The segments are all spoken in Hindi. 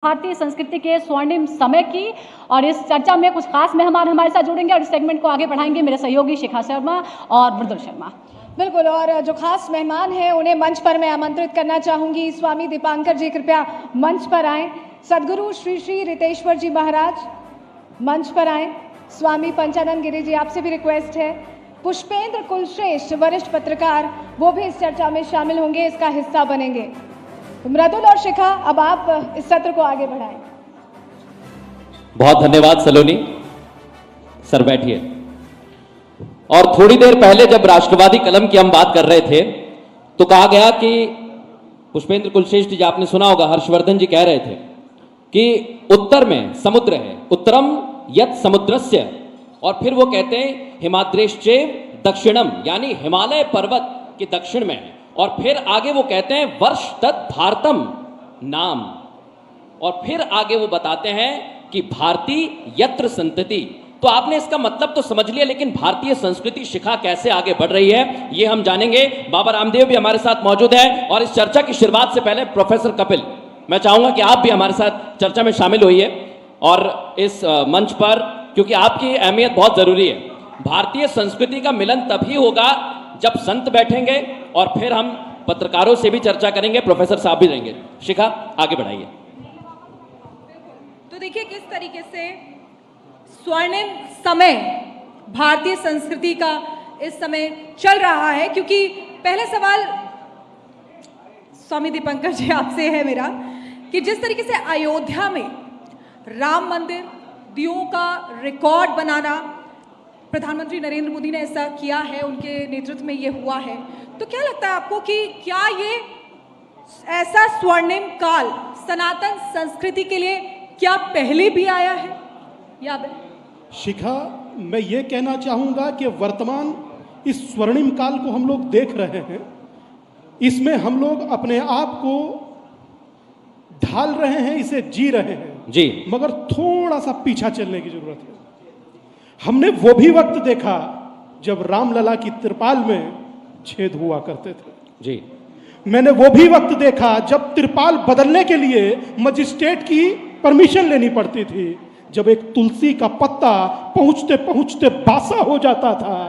भारतीय संस्कृति के स्वर्णिम समय की। और इस चर्चा में कुछ खास मेहमान हमारे साथ जुड़ेंगे और इस सेगमेंट को आगे बढ़ाएंगे मेरे सहयोगी शिखा शर्मा और मृदुल शर्मा। बिल्कुल, और जो खास मेहमान हैं उन्हें मंच पर मैं आमंत्रित करना चाहूंगी। स्वामी दीपांकर जी कृपया मंच पर आएं। सदगुरु श्री श्री रितेश्वर जी महाराज मंच पर आएं। स्वामी पंचानंद गिरी जी, आपसे भी रिक्वेस्ट है। पुष्पेंद्र कुलश्रेष्ठ वरिष्ठ पत्रकार, वो भी इस चर्चा में शामिल होंगे, इसका हिस्सा बनेंगे। तो मृदुल और शिखा, अब आप इस सत्र को आगे बढ़ाएं। बहुत धन्यवाद सलोनी सर, बैठिए। और थोड़ी देर पहले जब राष्ट्रवादी कलम की हम बात कर रहे थे तो कहा गया कि पुष्पेंद्र कुलश्रेष्ठ जी, आपने सुना होगा, हर्षवर्धन जी कह रहे थे कि उत्तर में समुद्र है, उत्तरम यत् समुद्रस्य, और फिर वो कहते हैं हिमाद्रेश्चैव दक्षिणम, यानी हिमालय पर्वत के दक्षिण में है। और फिर आगे वो कहते हैं वर्ष तत् भारतम नाम, और फिर आगे वो बताते हैं कि भारतीय यत्र संतति। तो आपने इसका मतलब तो समझ लिया, लेकिन भारतीय संस्कृति शिखा कैसे आगे बढ़ रही है ये हम जानेंगे। बाबा रामदेव भी हमारे साथ मौजूद है। और इस चर्चा की शुरुआत से पहले प्रोफेसर कपिल, मैं चाहूंगा कि आप भी हमारे साथ चर्चा में शामिल होइए और इस मंच पर, क्योंकि आपकी अहमियत बहुत जरूरी है। भारतीय संस्कृति का मिलन तभी होगा जब संत बैठेंगे और फिर हम पत्रकारों से भी चर्चा करेंगे, प्रोफेसर साहब भी रहेंगे। शिखा, आगे बढ़ाइए। तो देखिए किस तरीके से स्वर्णिम समय भारतीय संस्कृति का इस समय चल रहा है। क्योंकि पहले सवाल स्वामी दीपंकर जी आपसे है मेरा, कि जिस तरीके से अयोध्या में राम मंदिर, दियों का रिकॉर्ड बनाना, प्रधानमंत्री नरेंद्र मोदी ने ऐसा किया है, उनके नेतृत्व में ये हुआ है, तो क्या लगता है आपको कि क्या ये ऐसा स्वर्णिम काल सनातन संस्कृति के लिए क्या पहले भी आया है? याद है शिखा, मैं ये कहना चाहूँगा कि वर्तमान इस स्वर्णिम काल को हम लोग देख रहे हैं, इसमें हम लोग अपने आप को ढाल रहे हैं, इसे जी रहे हैं जी, मगर थोड़ा सा पीछा चलने की जरूरत है। हमने वो भी वक्त देखा जब रामलला की त्रिपाल में छेद हुआ करते थे जी। मैंने वो भी वक्त देखा जब त्रिपाल बदलने के लिए मजिस्ट्रेट की परमिशन लेनी पड़ती थी, जब एक तुलसी का पत्ता पहुंचते पहुंचते बासा हो जाता था।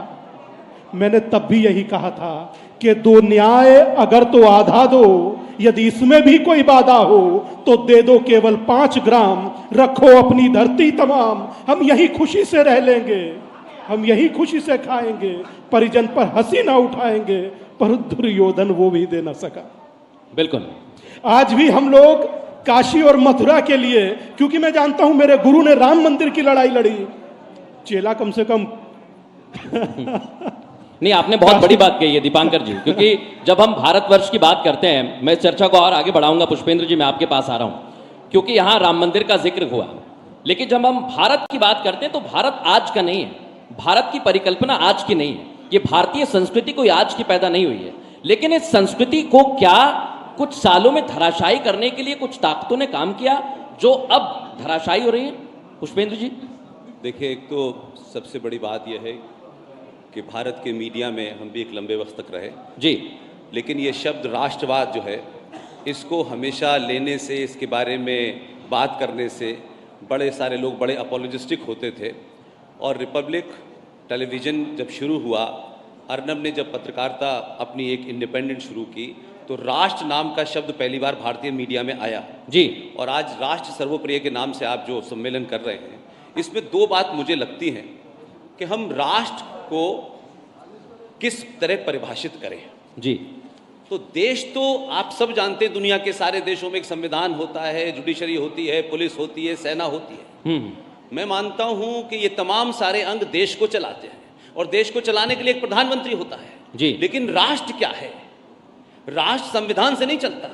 मैंने तब भी यही कहा था कि दो न्याय अगर तो आधा दो, यदि इसमें भी कोई बाधा हो तो दे दो केवल 5 ग्राम, रखो अपनी धरती तमाम। हम यही खुशी से रह लेंगे, हम यही खुशी से खाएंगे, परिजन पर हंसी ना उठाएंगे, पर दुर्योधन वो भी दे ना सका। बिल्कुल। आज भी हम लोग काशी और मथुरा के लिए, क्योंकि मैं जानता हूं मेरे गुरु ने राम मंदिर की लड़ाई लड़ी, चेला कम से कम नहीं, आपने बहुत बड़ी बात कही है दीपांकर जी, क्योंकि जब हम भारतवर्ष की बात करते हैं, मैं चर्चा को और आगे बढ़ाऊंगा। पुष्पेंद्र जी, मैं आपके पास आ रहा हूं, क्योंकि यहां राम मंदिर का जिक्र हुआ, लेकिन जब हम भारत की बात करते हैं तो भारत आज का नहीं है, भारत की परिकल्पना आज की नहीं है, ये भारतीय संस्कृति कोई आज की पैदा नहीं हुई है। लेकिन इस संस्कृति को क्या कुछ सालों में धराशायी करने के लिए कुछ ताकतों ने काम किया जो अब धराशायी हो रही है? पुष्पेंद्र जी। देखिए, एक तो सबसे बड़ी बात यह है कि भारत के मीडिया में हम भी एक लंबे वक्त तक रहे जी, लेकिन ये शब्द राष्ट्रवाद जो है, इसको हमेशा लेने से, इसके बारे में बात करने से बड़े सारे लोग बड़े अपोलोजिस्टिक होते थे। और रिपब्लिक टेलीविज़न जब शुरू हुआ, अर्नब ने जब पत्रकारिता अपनी एक इंडिपेंडेंट शुरू की, तो राष्ट्र नाम का शब्द पहली बार भारतीय मीडिया में आया जी। और आज राष्ट्र सर्वप्रिय के नाम से आप जो सम्मेलन कर रहे हैं, इसमें 2 बात मुझे लगती हैं कि हम राष्ट्र को किस तरह परिभाषित करें जी। तो देश तो आप सब जानते हैं, दुनिया के सारे देशों में एक संविधान होता है, जुडिशरी होती है, पुलिस होती है, सेना होती है। मैं मानता हूं कि ये तमाम सारे अंग देश को चलाते हैं और देश को चलाने के लिए एक प्रधानमंत्री होता है जी। लेकिन राष्ट्र क्या है? राष्ट्र संविधान से नहीं चलता,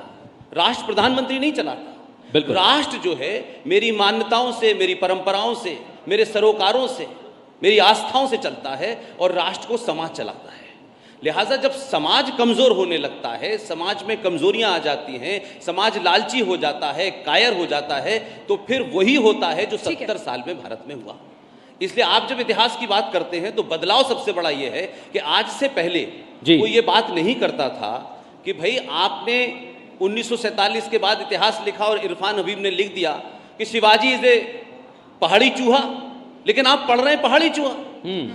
राष्ट्र प्रधानमंत्री नहीं चलाता। बिल्कुल। राष्ट्र जो है मेरी मान्यताओं से, मेरी परंपराओं से, मेरे सरोकारों से, मेरी आस्थाओं से चलता है और राष्ट्र को समाज चलाता है। लिहाजा जब समाज कमजोर होने लगता है, समाज में कमजोरियां आ जाती हैं, समाज लालची हो जाता है, कायर हो जाता है, तो फिर वही होता है जो 70 साल में भारत में हुआ। इसलिए आप जब इतिहास की बात करते हैं तो बदलाव सबसे बड़ा यह है कि आज से पहले कोई ये बात नहीं करता था कि भाई आपने 1947 के बाद इतिहास लिखा और इरफान हबीब ने लिख दिया कि शिवाजी इज ए पहाड़ी चूहा, लेकिन आप पढ़ रहे हैं पहाड़ी चूहा,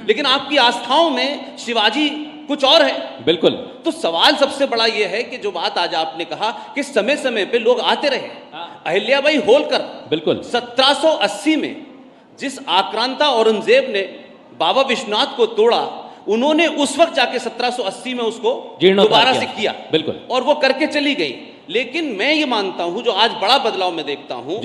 लेकिन आपकी आस्थाओं में शिवाजी कुछ और है। बिल्कुल। तो सवाल सबसे बड़ा यह है कि जो बात आज आपने कहा कि समय समय पे लोग आते रहे। अहिल्याबाई होलकर बिल्कुल 1780 में जिस आक्रांता औरंगजेब ने बाबा विश्वनाथ को तोड़ा, उन्होंने उस वक्त जाके 1780 में उसको दोबारा से किया। बिल्कुल। और वो करके चली गई। लेकिन मैं ये मानता हूं, जो आज बड़ा बदलाव मैं देखता हूं,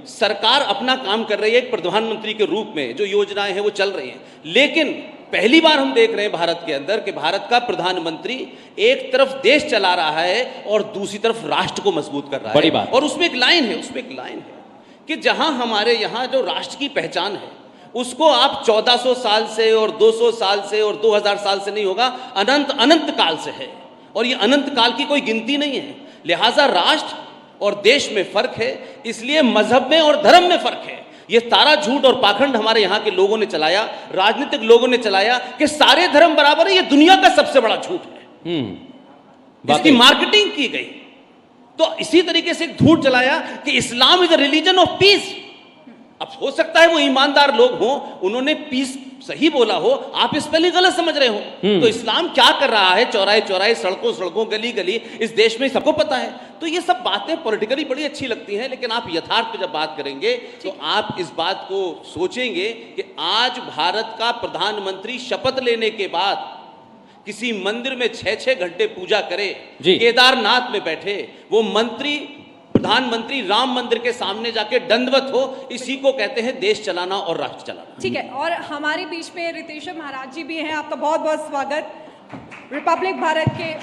सरकार अपना काम कर रही है एक प्रधानमंत्री के रूप में, जो योजनाएं हैं वो चल रही हैं, लेकिन पहली बार हम देख रहे हैं भारत के अंदर कि भारत का प्रधानमंत्री एक तरफ देश चला रहा है और दूसरी तरफ राष्ट्र को मजबूत कर रहा है। बड़ी बात। और उसमें एक लाइन है कि जहां हमारे यहां जो राष्ट्र की पहचान है उसको आप 1400 साल से और 200 साल से और 2000 साल से नहीं होगा, अनंत अनंत काल से है, और ये अनंत काल की कोई गिनती नहीं है। लिहाजा राष्ट्र और देश में फर्क है, इसलिए मजहब में और धर्म में फर्क है। ये सारा झूठ और पाखंड हमारे यहाँ के लोगों ने चलाया, राजनीतिक लोगों ने चलाया कि सारे धर्म बराबर है, ये दुनिया का सबसे बड़ा झूठ है। इसकी मार्केटिंग की गई। तो इसी तरीके से झूठ चलाया कि Islam is a religion of peace. अब हो सकता है वो ईमानदार लोग हों, उन्होंने पीस सही बोला हो, आप इस पर गलत समझ रहे हो। तो इस्लाम क्या कर रहा है चौराहे चौराहे, सड़कों सड़कों, गली गली, इस देश में सबको पता है। तो ये सब बातें पॉलिटिकली बड़ी अच्छी लगती हैं, लेकिन आप यथार्थ पे जब बात करेंगे तो आप इस बात को सोचेंगे कि आज भारत का प्रधानमंत्री शपथ लेने के बाद किसी मंदिर में 6-6 घंटे पूजा करे, केदारनाथ में बैठे, वो मंत्री प्रधानमंत्री राम मंदिर के सामने जाके दंडवत हो, इसी को कहते हैं देश चलाना और राष्ट्र चलाना। ठीक है, और हमारे बीच में रितेश महाराज जी भी हैं, आपका बहुत बहुत स्वागत रिपब्लिक भारत के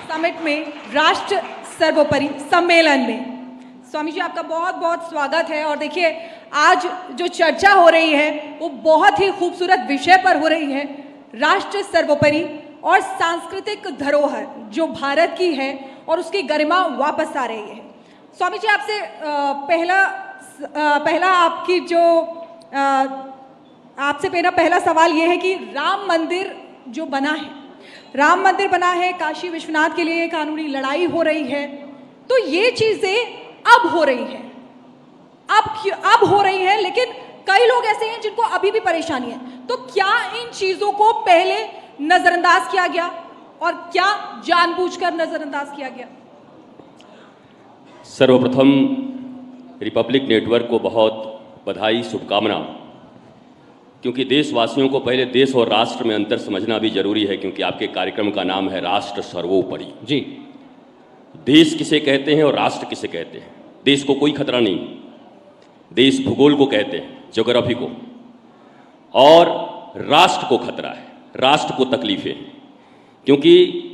समिट में, राष्ट्र सर्वोपरि सम्मेलन में। स्वामी जी आपका बहुत बहुत स्वागत है। और देखिए आज जो चर्चा हो रही है वो बहुत ही खूबसूरत विषय पर हो रही है, राष्ट्र सर्वोपरि और सांस्कृतिक धरोहर जो भारत की है और उसकी गरिमा वापस आ रही है। स्वामी जी आपसे पहला आपकी जो आपसे मेरा पहला सवाल ये है कि राम मंदिर जो बना है, राम मंदिर बना है, काशी विश्वनाथ के लिए कानूनी लड़ाई हो रही है, तो ये चीजें अब हो रही हैं, अब हो रही है, लेकिन कई लोग ऐसे हैं जिनको अभी भी परेशानी है। तो क्या इन चीजों को पहले नजरअंदाज किया गया और क्या जानबूझकर नजरअंदाज किया गया? सर्वप्रथम रिपब्लिक नेटवर्क को बहुत बधाई, शुभकामना, क्योंकि देशवासियों को पहले देश और राष्ट्र में अंतर समझना भी जरूरी है, क्योंकि आपके कार्यक्रम का नाम है राष्ट्र सर्वोपरि। जी, देश किसे कहते हैं और राष्ट्र किसे कहते हैं? देश को कोई खतरा नहीं, देश भूगोल को कहते हैं, ज्योग्राफी को, और राष्ट्र को खतरा है, राष्ट्र को तकलीफें, क्योंकि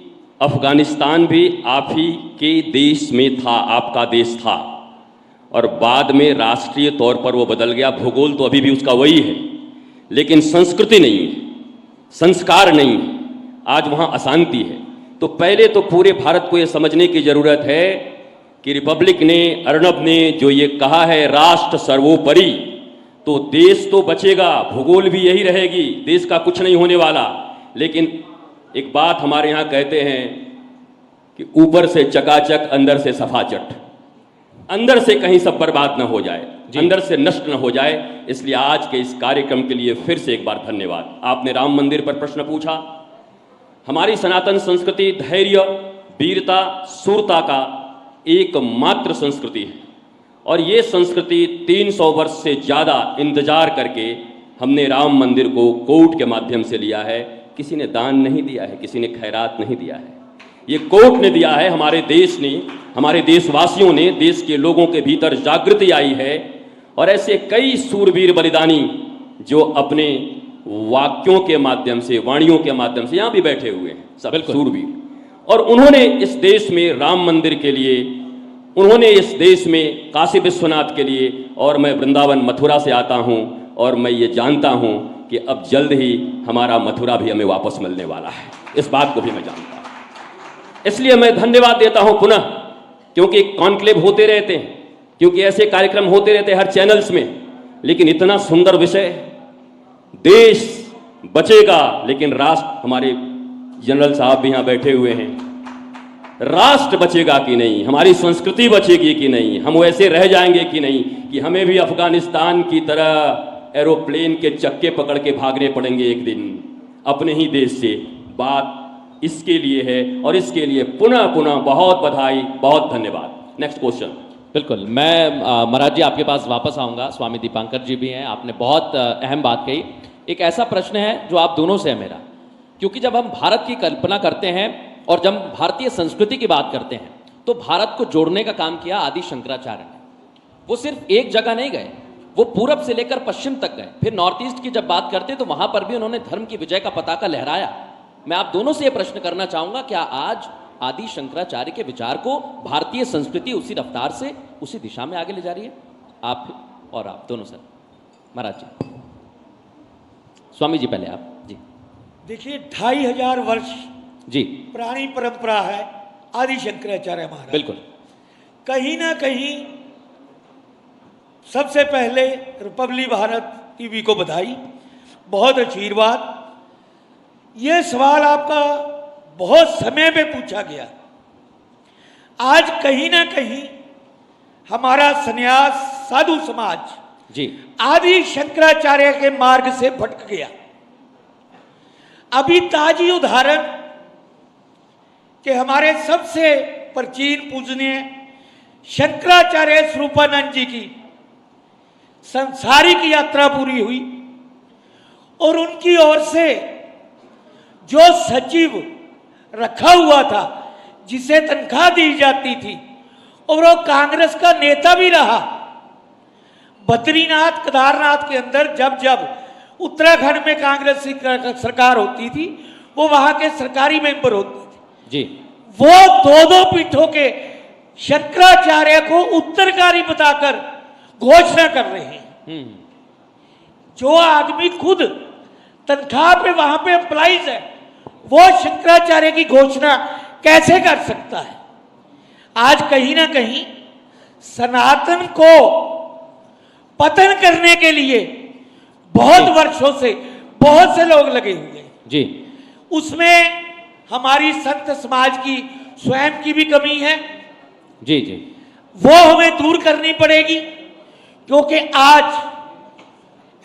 अफगानिस्तान भी आप ही के देश में था, आपका देश था, और बाद में राष्ट्रीय तौर पर वो बदल गया। भूगोल तो अभी भी उसका वही है, लेकिन संस्कृति नहीं है, संस्कार नहीं है, आज वहाँ अशांति है। तो पहले तो पूरे भारत को ये समझने की जरूरत है कि रिपब्लिक ने, अर्नब ने जो ये कहा है राष्ट्र सर्वोपरि, तो देश तो बचेगा, भूगोल भी यही रहेगी, देश का कुछ नहीं होने वाला। लेकिन एक बात हमारे यहाँ कहते हैं कि ऊपर से चकाचक, अंदर से सफाचट, अंदर से कहीं सब बर्बाद न हो जाए, अंदर से नष्ट न हो जाए। इसलिए आज के इस कार्यक्रम के लिए फिर से एक बार धन्यवाद। आपने राम मंदिर पर प्रश्न पूछा। हमारी सनातन संस्कृति धैर्य, वीरता, शूरता का एकमात्र संस्कृति है, और ये संस्कृति 300 वर्ष से ज़्यादा इंतजार करके हमने राम मंदिर को कोर्ट के माध्यम से लिया है। किसी ने दान नहीं दिया है, किसी ने खैरात नहीं दिया है, ये कोर्ट ने दिया है। हमारे देश ने, हमारे देशवासियों ने, देश के लोगों के भीतर जागृति आई है, और ऐसे कई सूरवीर बलिदानी जो अपने वाक्यों के माध्यम से, वाणियों के माध्यम से यहाँ भी बैठे हुए हैं, सब सूरवीर, और उन्होंने इस देश में राम मंदिर के लिए, उन्होंने इस देश में काशी विश्वनाथ के लिए, और मैं वृंदावन मथुरा से आता हूँ, और मैं ये जानता हूँ कि अब जल्द ही हमारा मथुरा भी हमें वापस मिलने वाला है, इस बात को भी मैं जानता हूँ। इसलिए मैं धन्यवाद देता हूँ पुनः, क्योंकि कॉन्क्लेव होते रहते हैं, क्योंकि ऐसे कार्यक्रम होते रहते हैं हर चैनल्स में, लेकिन इतना सुंदर विषय, देश बचेगा लेकिन राष्ट्र, हमारे जनरल साहब भी यहाँ बैठे हुए हैं, राष्ट्र बचेगा कि नहीं, हमारी संस्कृति बचेगी कि नहीं, हम वैसे रह जाएंगे कि नहीं कि हमें भी अफगानिस्तान की तरह एरोप्लेन के चक्के पकड़ के भागने पड़ेंगे एक दिन अपने ही देश से। बात इसके लिए है और इसके लिए पुनः पुनः बहुत बधाई, बहुत धन्यवाद। Next question. बिल्कुल, मैं महाराज जी आपके पास वापस आऊंगा। स्वामी दीपांकर जी भी हैं, आपने बहुत अहम बात कही। एक ऐसा प्रश्न है जो आप दोनों से है मेरा, क्योंकि जब हम भारत की कल्पना करते हैं और जब भारतीय संस्कृति की बात करते हैं तो भारत को जोड़ने का काम किया आदि शंकराचार्य ने। वो सिर्फ एक जगह नहीं गए, वो पूरब से लेकर पश्चिम तक गए। फिर नॉर्थ ईस्ट की जब बात करते तो वहां पर भी उन्होंने धर्म की विजय का पताका लहराया। मैं आप दोनों से ये प्रश्न करना चाहूंगा, क्या आज आदि शंकराचार्य के विचार को भारतीय संस्कृति उसी रफ्तार से उसी दिशा में आगे ले जा रही है? आप और आप दोनों सर। महाराज जी, स्वामी जी पहले आप जी। देखिए 2500 वर्ष जी पुरानी परंपरा है आदि शंकराचार्य महाराज। बिल्कुल। कहीं ना कहीं सबसे पहले रिपब्लिक भारत टीवी को बधाई, बहुत आशीर्वाद। ये सवाल आपका बहुत समय में पूछा गया। आज कहीं ना कहीं हमारा सन्यास साधु समाज जी आदि शंकराचार्य के मार्ग से भटक गया। अभी ताजी उदाहरण कि हमारे सबसे प्राचीन पूजनीय शंकराचार्य स्वरूपानंद जी की संसारिक यात्रा पूरी हुई और उनकी ओर से जो सचिव रखा हुआ था, जिसे तनख्वाह दी जाती थी और वो कांग्रेस का नेता भी रहा, बद्रीनाथ केदारनाथ के अंदर जब जब उत्तराखंड में कांग्रेस की सरकार होती थी वो वहां के सरकारी मेंबर होते थे जी। वो दो पीठों के शंकराचार्य को उत्तरकारी बताकर घोषणा कर रहे हैं। जो आदमी खुद तनख्वाह पे वहां पे एम्प्लॉइज है वो शंकराचार्य की घोषणा कैसे कर सकता है? आज कहीं ना कहीं सनातन को पतन करने के लिए बहुत वर्षों से बहुत से लोग लगे हुए हैं जी। उसमें हमारी संत समाज की स्वयं की भी कमी है जी जी। वो हमें दूर करनी पड़ेगी, क्योंकि आज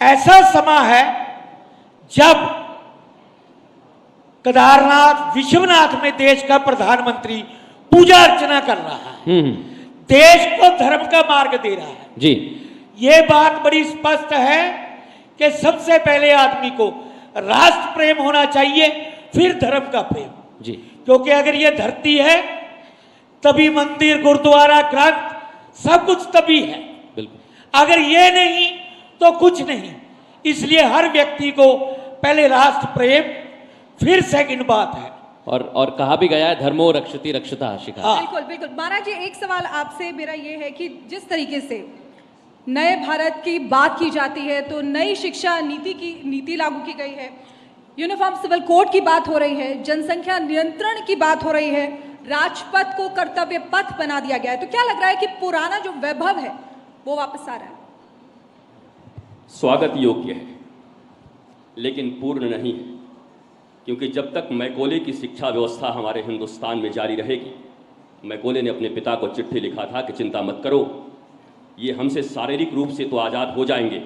ऐसा समय है जब केदारनाथ विश्वनाथ में देश का प्रधानमंत्री पूजा अर्चना कर रहा है, देश को धर्म का मार्ग दे रहा है जी। ये बात बड़ी स्पष्ट है कि सबसे पहले आदमी को राष्ट्र प्रेम होना चाहिए, फिर धर्म का प्रेम जी। क्योंकि अगर ये धरती है तभी मंदिर, गुरुद्वारा, ग्रंथ सब कुछ तभी है। बिल्कुल। अगर ये नहीं तो कुछ नहीं। इसलिए हर व्यक्ति को पहले राष्ट्र प्रेम, फिर सेकंड बात है। और कहा भी गया है धर्मो रक्षति रक्षता शिखा। बिल्कुल बिल्कुल। महाराज जी, एक सवाल आपसे मेरा ये है कि जिस तरीके से नए भारत की बात की जाती है तो नई शिक्षा नीति लागू की गई है, यूनिफॉर्म सिविल कोड की बात हो रही है, जनसंख्या नियंत्रण की बात हो रही है, राजपथ को कर्तव्य पथ बना दिया गया है, तो क्या लग रहा है कि पुराना जो वैभव है वो वापस आ रहा है? स्वागत योग्य है लेकिन पूर्ण नहीं है, क्योंकि जब तक मैकॉले की शिक्षा व्यवस्था हमारे हिंदुस्तान में जारी रहेगी। मैकॉले ने अपने पिता को चिट्ठी लिखा था कि चिंता मत करो, ये हमसे शारीरिक रूप से तो आज़ाद हो जाएंगे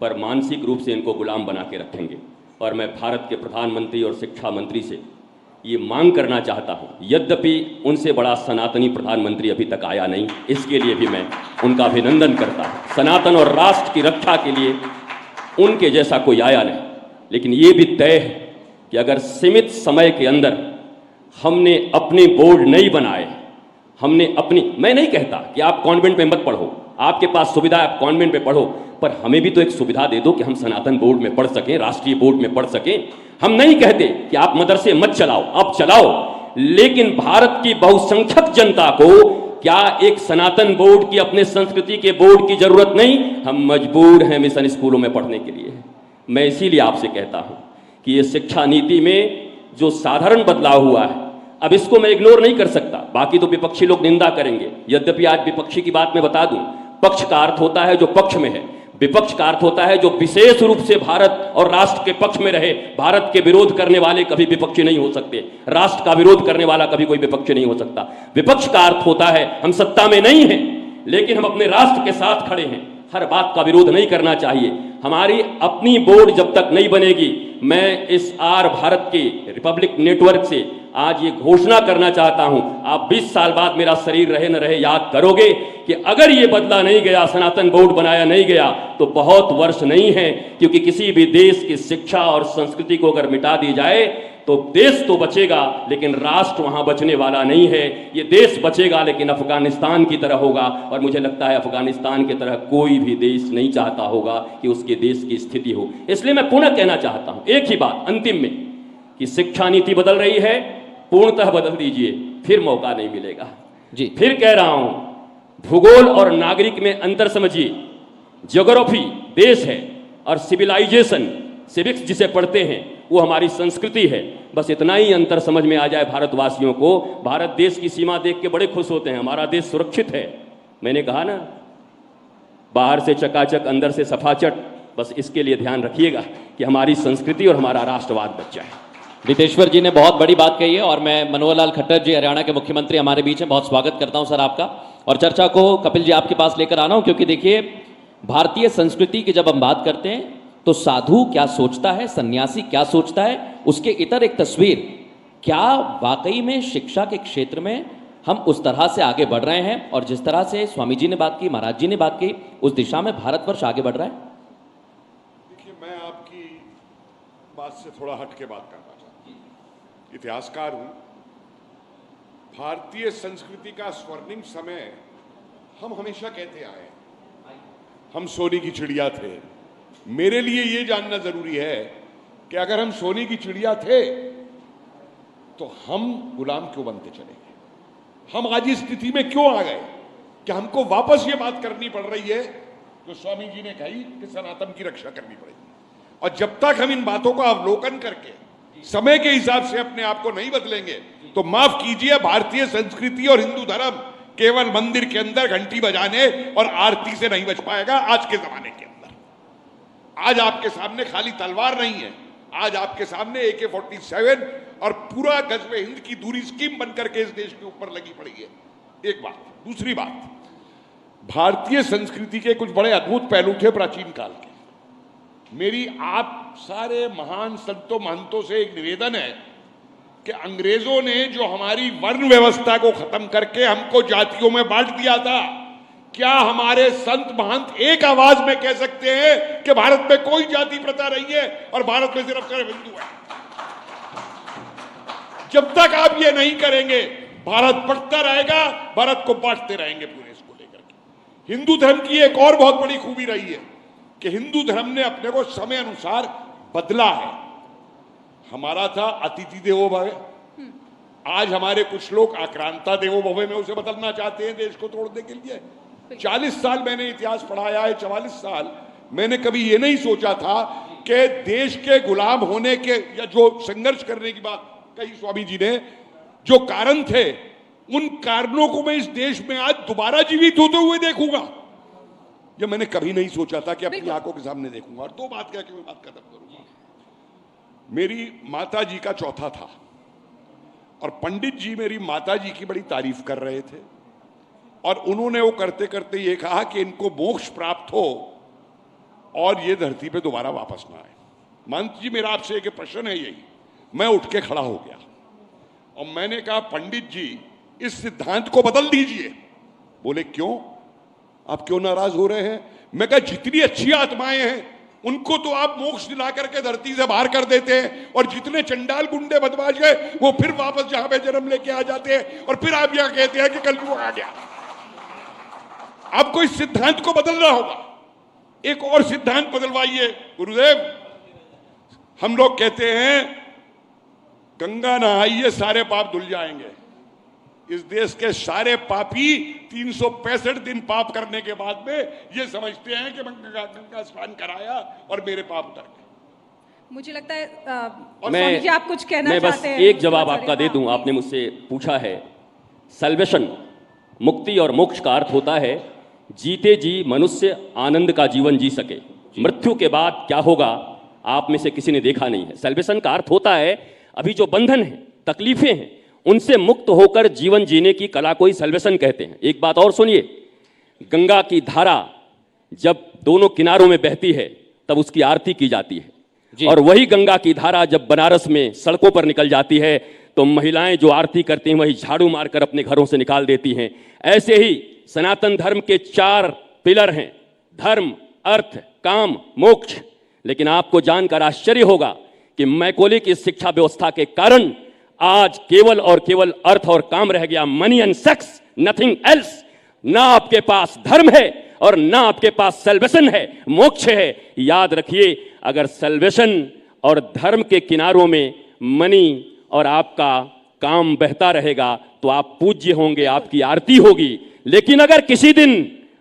पर मानसिक रूप से इनको गुलाम बना के रखेंगे। और मैं भारत के प्रधानमंत्री और शिक्षा मंत्री से ये मांग करना चाहता हूँ, यद्यपि उनसे बड़ा सनातनी प्रधानमंत्री अभी तक आया नहीं, इसके लिए भी मैं उनका अभिनंदन करता हूँ। सनातन और राष्ट्र की रक्षा के लिए उनके जैसा कोई आया नहीं, लेकिन ये भी तय है कि अगर सीमित समय के अंदर हमने अपने बोर्ड नहीं बनाए, हमने अपनी, मैं नहीं कहता कि आप कॉन्वेंट में मत पढ़ो, आपके पास सुविधा है आप कॉन्वेंट में पढ़ो, पर हमें भी तो एक सुविधा दे दो कि हम सनातन बोर्ड में पढ़ सकें, राष्ट्रीय बोर्ड में पढ़ सकें। हम नहीं कहते कि आप मदरसे मत चलाओ, आप चलाओ, लेकिन भारत की बहुसंख्यक जनता को क्या एक सनातन बोर्ड की, अपने संस्कृति के बोर्ड की जरूरत नहीं? हम मजबूर हैं मिशन स्कूलों में पढ़ने के लिए। मैं इसीलिए आपसे कहता हूं कि ये शिक्षा नीति में जो साधारण बदलाव हुआ है, अब इसको मैं इग्नोर नहीं कर सकता। बाकी तो विपक्षी लोग निंदा करेंगे, यद्यपि आज विपक्षी की बात मैं बता दूं, पक्ष का अर्थ होता है जो पक्ष में है, विपक्ष का अर्थ होता है जो विशेष रूप से भारत और राष्ट्र के पक्ष में रहे। भारत के विरोध करने वाले कभी विपक्षी नहीं हो सकते। राष्ट्र का विरोध करने वाला कभी कोई विपक्षी नहीं हो सकता। विपक्ष का अर्थ होता है हम सत्ता में नहीं हैं, लेकिन हम अपने राष्ट्र के साथ खड़े हैं। हर बात का विरोध नहीं करना चाहिए। हमारी अपनी बोर्ड जब तक नहीं बनेगी, मैं इस आर भारत के रिपब्लिक नेटवर्क से आज ये घोषणा करना चाहता हूं, आप 20 साल बाद मेरा शरीर रहे न रहे याद करोगे कि अगर ये बदला नहीं गया, सनातन बोर्ड बनाया नहीं गया, तो बहुत वर्ष नहीं है। क्योंकि किसी भी देश की शिक्षा और संस्कृति को अगर मिटा दी जाए तो देश तो बचेगा, लेकिन राष्ट्र वहां बचने वाला नहीं है। ये देश बचेगा लेकिन अफगानिस्तान की तरह होगा, और मुझे लगता है अफगानिस्तान की तरह कोई भी देश नहीं चाहता होगा कि उसके देश की स्थिति हो। इसलिए मैं पुनः कहना चाहता हूं एक ही बात अंतिम में, कि शिक्षा नीति बदल रही है, पूर्णतः बदल दीजिए, फिर मौका नहीं मिलेगा। जी फिर कह रहा हूं, भूगोल और नागरिक में अंतर समझिए। ज्योग्राफी देश है और सिविलाइजेशन, सिविक्स जिसे पढ़ते हैं, वो हमारी संस्कृति है। बस इतना ही अंतर समझ में आ जाए भारतवासियों को। भारत देश की सीमा देख के बड़े खुश होते हैं, हमारा देश सुरक्षित है। मैंने कहा ना, बाहर से चकाचक अंदर से सफाचट। बस इसके लिए ध्यान रखिएगा कि हमारी संस्कृति और हमारा राष्ट्रवाद बच जाए। रितेश्वर जी ने बहुत बड़ी बात कही है, और मैं मनोहर लाल खट्टर जी, हरियाणा के मुख्यमंत्री, हमारे बीच में बहुत स्वागत करता हूं सर आपका। और चर्चा को कपिल जी आपके पास लेकर आना हूं, क्योंकि देखिए भारतीय संस्कृति की जब हम बात करते हैं तो साधु क्या सोचता है, सन्यासी क्या सोचता है, उसके इतर एक तस्वीर। क्या वाकई में शिक्षा के क्षेत्र में हम उस तरह से आगे बढ़ रहे हैं, और जिस तरह से स्वामी जी ने बात की, महाराज जी ने बात की, उस दिशा में भारतवर्ष आगे बढ़ रहा है? देखिए, मैं आपकी बात से थोड़ा हट के बात करना चाहता हूं। इतिहासकार हूं। भारतीय संस्कृति का स्वर्णिम समय हम हमेशा कहते आए, हम सोने की चिड़िया थे। मेरे लिए ये जानना जरूरी है कि अगर हम सोने की चिड़िया थे तो हम गुलाम क्यों बनते चले गए? हम आज इस स्थिति में क्यों आ गए कि हमको वापस ये बात करनी पड़ रही है जो स्वामी जी ने कही कि सनातन की रक्षा करनी पड़ेगी। और जब तक हम इन बातों का अवलोकन करके समय के हिसाब से अपने आप को नहीं बदलेंगे, तो माफ कीजिए, भारतीय संस्कृति और हिंदू धर्म केवल मंदिर के अंदर घंटी बजाने और आरती से नहीं बच पाएगा। आज के जमाने के अंदर आज आपके सामने खाली तलवार नहीं है, आज आपके सामने AK-47 और पूरा गजबे हिंद की दूरी स्कीम बनकर के इस देश के ऊपर लगी पड़ी है। एक बात। दूसरी बात, भारतीय संस्कृति के कुछ बड़े अद्भुत पहलू थे प्राचीन काल के। मेरी आप सारे महान संतों महंतों से एक निवेदन है कि अंग्रेजों ने जो हमारी वर्ण व्यवस्था को खत्म करके हमको जातियों में बांट दिया था, क्या हमारे संत महंत एक आवाज में कह सकते हैं कि भारत में कोई जाति प्रथा नहीं है और भारत में सिर्फ हिंदू है? जब तक आप ये नहीं करेंगे, भारत बढ़ता रहेगा, भारत को बांटते रहेंगे पूरे इसको लेकर के। हिंदू धर्म की एक और बहुत बड़ी खूबी रही है कि हिंदू धर्म ने अपने को समय अनुसार बदला है। हमारा था अतिथि देवो भव, आज हमारे कुछ लोग आक्रांता देवो भव में उसे बदलना चाहते हैं देश को तोड़ने के लिए। 40 साल मैंने इतिहास पढ़ाया है, 44 साल मैंने कभी ये नहीं सोचा था कि देश के गुलाम होने के या जो संघर्ष करने की बात कही स्वामी जी ने, जो कारण थे, उन कारणों को मैं इस देश में आज दोबारा जीवित होते हुए देखूंगा। ये मैंने कभी नहीं सोचा था कि अपनी आंखों के सामने देखूंगा। और दो बात क्या कि मैं बात खत्म करूंगा। मेरी माता जी का चौथा था और पंडित जी मेरी माता जी की बड़ी तारीफ कर रहे थे, और उन्होंने वो करते करते ये कहा कि इनको मोक्ष प्राप्त हो और ये धरती पे दोबारा वापस ना आए। महंत जी, मेरा आपसे एक प्रश्न है यही। मैं उठ के खड़ा हो गया और मैंने कहा, पंडित जी इस सिद्धांत को बदल दीजिए। बोले क्यों, आप क्यों नाराज हो रहे हैं? मैं कहा, जितनी अच्छी आत्माएं हैं उनको तो आप मोक्ष दिला करके धरती से बाहर कर देते हैं, और जितने चंडाल गुंडे बदमाश गए वो फिर वापस जहां पे जन्म लेके आ जाते हैं, और फिर आप यहां कहते हैं कि कलयुग आ गया। आपको इस सिद्धांत को बदलना होगा, एक और सिद्धांत बदलवाइए। गुरुदेव, हम लोग कहते हैं गंगा नहाइए सारे पाप धुल जाएंगे। इस देश के सारे पापी 365 दिन पाप करने के बाद में ये समझते हैं कि गंगा स्नान कराया और मेरे पाप उतर गए। मुझे लगता है और स्वामी जी आप कुछ कहना मैं चाहते बस हैं? एक जवाब आपका दे दूं। आपने मुझसे पूछा है, सल्वेशन, मुक्ति और मोक्ष का अर्थ होता है जीते जी मनुष्य आनंद का जीवन जी सके। मृत्यु के बाद क्या होगा आप में से किसी ने देखा नहीं है। सेल्वेशन का अर्थ होता है अभी जो बंधन है, तकलीफें हैं, उनसे मुक्त होकर जीवन जीने की कला को ही सेल्वेशन कहते हैं। एक बात और सुनिए, गंगा की धारा जब दोनों किनारों में बहती है तब उसकी आरती की जाती है, और वही गंगा की धारा जब बनारस में सड़कों पर निकल जाती है तो महिलाएं जो आरती करती हैं वही झाड़ू मारकर अपने घरों से निकाल देती हैं। ऐसे ही सनातन धर्म के 4 पिलर हैं, धर्म, अर्थ, काम, मोक्ष। लेकिन आपको जानकर आश्चर्य होगा कि मैकोले की शिक्षा व्यवस्था के कारण आज केवल और केवल अर्थ और काम रह गया, money and sex, nothing else. ना आपके पास धर्म है और ना आपके पास सेल्वेशन है, मोक्ष है। याद रखिए, अगर सेल्वेशन और धर्म के किनारों में मनी और आपका काम बहता रहेगा तो आप पूज्य होंगे, आपकी आरती होगी। लेकिन अगर किसी दिन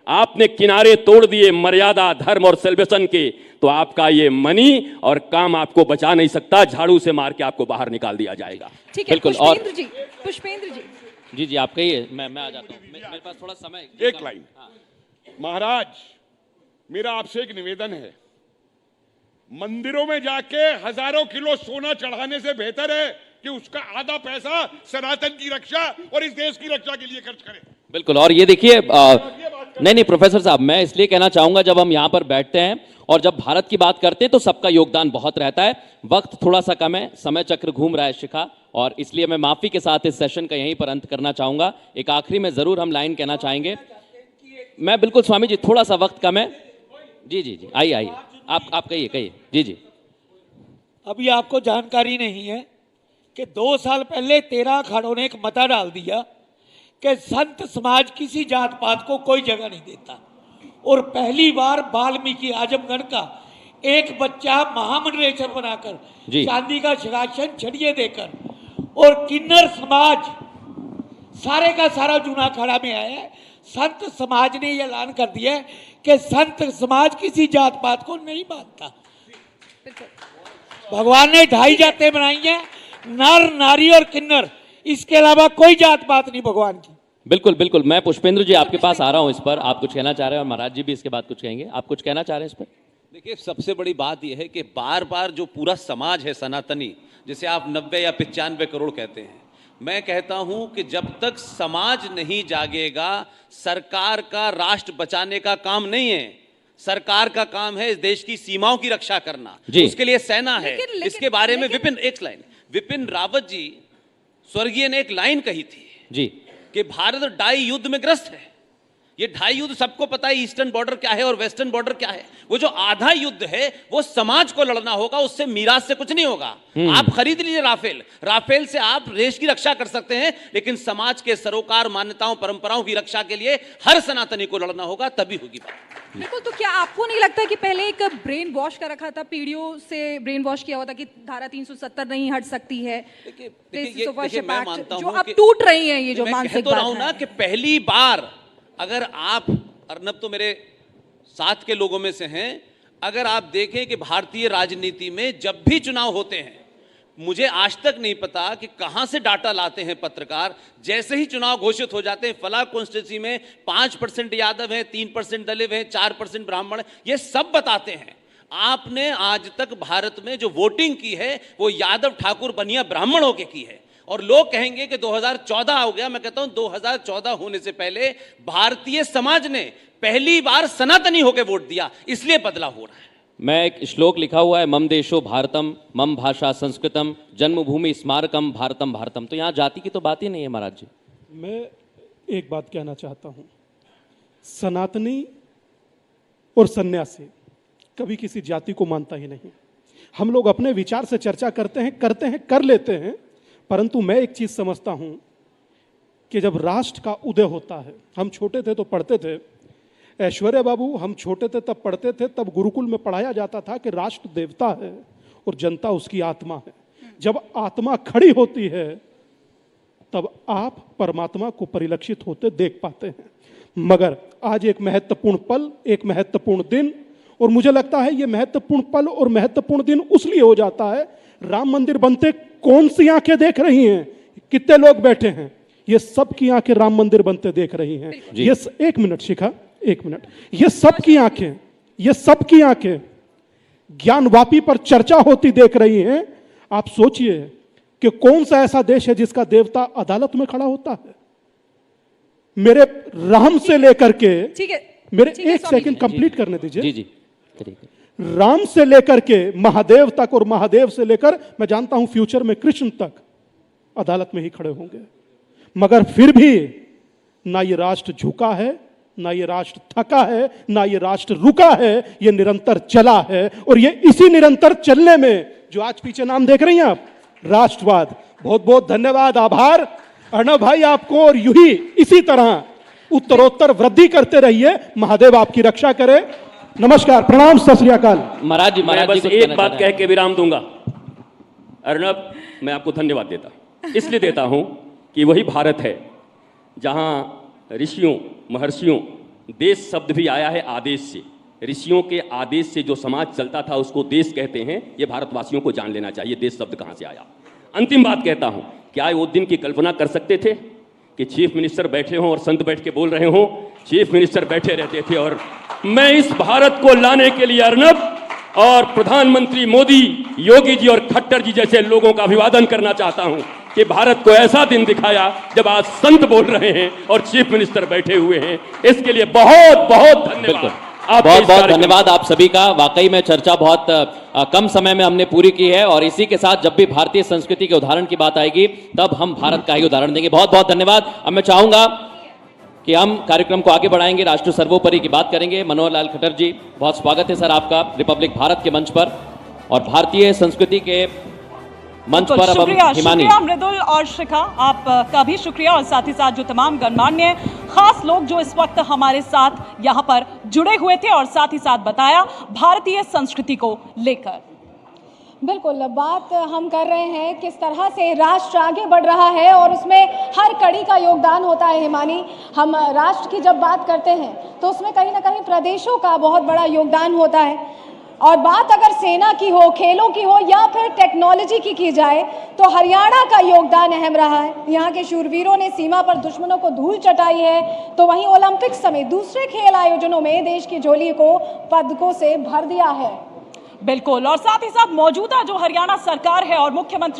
आपने किनारे तोड़ दिए मर्यादा, धर्म और सेल्वेशन के, तो आपका ये मनी और काम आपको बचा नहीं सकता, झाड़ू से मार के आपको बाहर निकाल दिया जाएगा। ठीक है, बिल्कुल। पुष्पेंद्र जी, पुष्पेंद्र जी, जी जी आप कहिए, मैं आ जाता हूँ, मेरे पास थोड़ा समय। एक लाइन। महाराज, मेरा आपसे एक निवेदन है, मंदिरों में जाके हजारों किलो सोना चढ़ाने से बेहतर है कि उसका आधा पैसा सनातन की रक्षा और इस देश की रक्षा के लिए खर्च करें। बिल्कुल। और ये देखिए, नहीं प्रोफेसर साहब, मैं इसलिए कहना चाहूंगा, जब हम यहाँ पर बैठते हैं और जब भारत की बात करते हैं तो सबका योगदान बहुत रहता है। वक्त थोड़ा सा कम है, समय चक्र घूम रहा है शिखा, और इसलिए मैं माफी के साथ इस सेशन का यहीं पर अंत करना चाहूंगा। एक आखिरी में जरूर हम लाइन कहना चाहेंगे। मैं बिल्कुल स्वामी जी, थोड़ा सा वक्त कम है। जी जी जी, आइए आप कहिए। जी जी। अभी आपको जानकारी नहीं है कि 2 साल पहले 13 अखाड़ों ने एक मता डाल दिया कि संत समाज किसी जात पात को कोई जगह नहीं देता, और पहली बार वाल्मीकि आजमगढ़ का एक बच्चा महामंडलेश्वर बनाकर चांदी का सिंहासन छड़िए देकर, और किन्नर समाज सारे का सारा जूना अखाड़ा में आया है। संत समाज ने यह ऐलान कर दिया है कि संत समाज किसी जात पात को नहीं मानता। भगवान ने 2.5 जातें बनाई हैं, नर, नारी और किन्नर, इसके अलावा कोई जात पात नहीं भगवान की। बिल्कुल बिल्कुल। मैं पुष्पेंद्र जी आपके पास आ रहा हूं इस पर, आप कुछ कहना चाह रहे हैं, और महाराज जी भी इसके बाद कुछ कहेंगे। आप कुछ कहना चाह रहे हैं इस पर? देखिए, सबसे बड़ी बात यह है कि बार बार जो पूरा समाज है सनातनी, जिसे आप 90 या 95 करोड़ कहते हैं, मैं कहता हूं कि जब तक समाज नहीं जागेगा, सरकार का राष्ट्र बचाने का काम नहीं है। सरकार का काम है इस देश की सीमाओं की रक्षा करना, उसके लिए सेना है। इसके बारे में विपिन रावत जी स्वर्गीय ने एक लाइन कही थी जी कि भारत 2.5 युद्ध में ग्रस्त है। ये 2.5 युद्ध सबको पता है, ईस्टर्न बॉर्डर क्या है और वेस्टर्न बॉर्डर क्या है। वो जो आधा युद्ध है वो समाज को लड़ना होगा, उससे मीरास से कुछ नहीं होगा। आप खरीद लीजिए राफेल से आप देश की रक्षा कर सकते हैं, लेकिन समाज के सरोकार, मान्यताओं, परंपराओं की रक्षा के लिए हर सनातनी को लड़ना होगा, तभी होगी बात। बिल्कुल। तो क्या आपको नहीं लगता कि पहले एक ब्रेन वॉश कर रखा था, पीढ़ियों से ब्रेन वॉश किया हुआ था कि धारा 370 नहीं हट सकती है? देखिए, मैं मानता हूं जो अब टूट रही है, ये जो मानसिक बात है ना, कि पहली बार अगर आप, अर्नब तो मेरे साथ के लोगों में से हैं, अगर आप देखें कि भारतीय राजनीति में जब भी चुनाव होते हैं, मुझे आज तक नहीं पता कि कहां से डाटा लाते हैं पत्रकार। जैसे ही चुनाव घोषित हो जाते हैं, फला कॉन्स्टिट्यूंसी में 5% यादव हैं, 3% दलित हैं, 4% ब्राह्मण, ये सब बताते हैं। आपने आज तक भारत में जो वोटिंग की है वो यादव, ठाकुर, बनिया, ब्राह्मणों के की है, और लोग कहेंगे कि 2014 हो गया। मैं कहता हूं 2014 होने से पहले भारतीय समाज ने पहली बार सनातनी होकर वोट दिया, इसलिए बदलाव हो रहा है। मैं एक श्लोक लिखा हुआ है, मम देशो भारतम, मम भाषा संस्कृतम, जन्मभूमि स्मारकम भारतम भारतम। तो यहाँ जाति की तो बात ही नहीं है महाराज जी। मैं एक बात कहना चाहता हूँ, सनातनी और सन्यासी कभी किसी जाति को मानता ही नहीं। हम लोग अपने विचार से चर्चा करते हैं, कर लेते हैं, परंतु मैं एक चीज समझता हूं कि जब राष्ट्र का उदय होता है, हम छोटे थे तो पढ़ते थे, ऐश्वर्या बाबू, हम छोटे थे तब पढ़ते थे, तब गुरुकुल में पढ़ाया जाता था कि राष्ट्र देवता है और जनता उसकी आत्मा है। जब आत्मा खड़ी होती है तब आप परमात्मा को परिलक्षित होते देख पाते हैं। मगर आज एक महत्वपूर्ण पल, एक महत्वपूर्ण दिन, और मुझे लगता है ये महत्वपूर्ण पल और महत्वपूर्ण दिन उसलिए हो जाता है, राम मंदिर बनते कौन सी आंखें देख रही हैं, कितने लोग बैठे हैं, ये सब की आंखें राम मंदिर बनते देख रही हैं। ये 1 मिनट शिखा, 1 मिनट, ये सब की आंखें ज्ञानवापी पर चर्चा होती देख रही हैं, आप सोचिए कि कौन सा ऐसा देश है जिसका देवता अदालत में खड़ा होता है। मेरे राम से लेकर के, ठीक है, मेरे ठीक है, एक स्वामी सेकंड कंप्लीट करने दीजिए। जी जी करिए। राम से लेकर के महादेव तक और महादेव से लेकर मैं जानता हूं फ्यूचर में कृष्ण तक अदालत में ही खड़े होंगे, मगर फिर भी ना ये राष्ट्र झुका है, ना ये राष्ट्र थका है, ना ये राष्ट्र रुका है, ये निरंतर चला है। और ये इसी निरंतर चलने में जो आज पीछे नाम देख रही हैं आप, राष्ट्रवाद। बहुत बहुत धन्यवाद, आभार अर्णव भाई आपको, और यूं ही इसी तरह उत्तरोत्तर वृद्धि करते रहिए। महादेव आपकी रक्षा करे। नमस्कार, प्रणाम, सत श्री अकाल। महाराज जी, मैं महाराज जी बस कुछ एक कहना बात चाह कह रहे के विराम दूंगा। अर्णव, मैं आपको धन्यवाद देता, इसलिए देता हूं कि वही भारत है जहां ऋषियों महर्षियों, देश शब्द भी आया है आदेश से। ऋषियों के आदेश से जो समाज चलता था उसको देश कहते हैं। ये भारतवासियों को जान लेना चाहिए देश शब्द कहां से आया। अंतिम बात कहता हूं, क्या वो दिन की कल्पना कर सकते थे कि चीफ मिनिस्टर बैठे हों और संत बैठ के बोल रहे हों? चीफ मिनिस्टर बैठे रहते थे। और मैं इस भारत को लाने के लिए अर्णव और प्रधानमंत्री मोदी, योगी जी और खट्टर जी जैसे लोगों का अभिवादन करना चाहता हूं कि भारत को ऐसा दिन दिखाया जब आज संत बोल रहे हैं और चीफ मिनिस्टर बैठे हुए हैं। इसके लिए बहुत बहुत धन्यवाद। बहुत बहुत धन्यवाद आप सभी का। वाकई में चर्चा बहुत कम समय में हमने पूरी की है, और इसी के साथ जब भी भारतीय संस्कृति के उदाहरण की बात आएगी तब हम भारत का ही उदाहरण देंगे। बहुत बहुत धन्यवाद। अब मैं चाहूंगा कि हम कार्यक्रम को आगे बढ़ाएंगे, राष्ट्र सर्वोपरि की बात करेंगे। मनोहर लाल खट्टर जी, बहुत स्वागत है सर आपका रिपब्लिक भारत के मंच पर और भारतीय संस्कृति के मंच पर। अब हिमानी, शुक्रिया मृदुल और शिखा, आपका भी शुक्रिया, और साथ ही साथ जो तमाम गणमान्य खास लोग जो इस वक्त हमारे साथ यहाँ पर जुड़े हुए थे और साथ ही साथ बताया भारतीय संस्कृति को लेकर। बिल्कुल, बात हम कर रहे हैं किस तरह से राष्ट्र आगे बढ़ रहा है और उसमें हर कड़ी का योगदान होता है। हिमानी, हम राष्ट्र की जब बात करते हैं तो उसमें कहीं ना कहीं प्रदेशों का बहुत बड़ा योगदान होता है। और बात अगर सेना की हो, खेलों की हो या फिर टेक्नोलॉजी की जाए तो हरियाणा का योगदान अहम रहा है। यहाँ के शूरवीरों ने सीमा पर दुश्मनों को धूल चटाई है, तो वहीं ओलंपिक समेत दूसरे खेल आयोजनों में देश की झोली को पदकों से भर दिया है। बिल्कुल, और साथ ही साथ मौजूदा जो हरियाणा सरकार है और मुख्यमंत्री